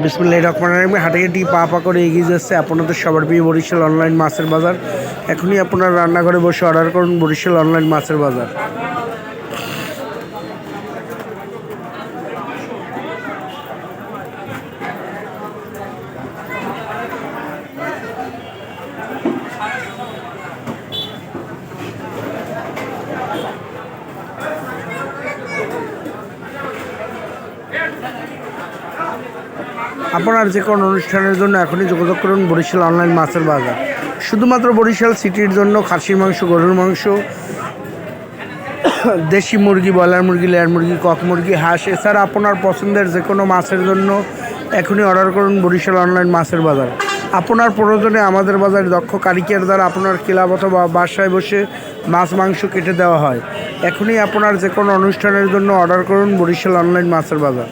বিসমিল্লাহির রহমানির রহিম। হাঁটাহাঁটি পা পা করে এগিয়ে যাচ্ছে আপনাদের সবার প্রিয় বরিশাল অনলাইন মাছের বাজার। এখনই আপনারা রান্নাঘরে বসে অর্ডার করুন বরিশাল অনলাইন মাছের বাজার। আপনার যে কোনো অনুষ্ঠানের জন্য এখনই যোগাযোগ করুন বরিশাল অনলাইন মাছের বাজার। শুধুমাত্র বরিশাল সিটির জন্য খাসির মাংস, গরুর মাংস, দেশি মুরগি, ব্রয়লার মুরগি, লেয়ার মুরগি, কক মুরগি, হাঁস, এছাড়া আপনার পছন্দের যে কোনো মাছের জন্য এখনই অর্ডার করুন বরিশাল অনলাইন মাছের বাজার। আপনার প্রয়োজনে আমাদের বাজারে দক্ষ কারিগর দ্বারা আপনার ক্লাব অথবা বাসায় বসে মাছ মাংস কেটে দেওয়া হয়। এখনই আপনার যে কোনো অনুষ্ঠানের জন্য অর্ডার করুন বরিশাল অনলাইন মাছের বাজার।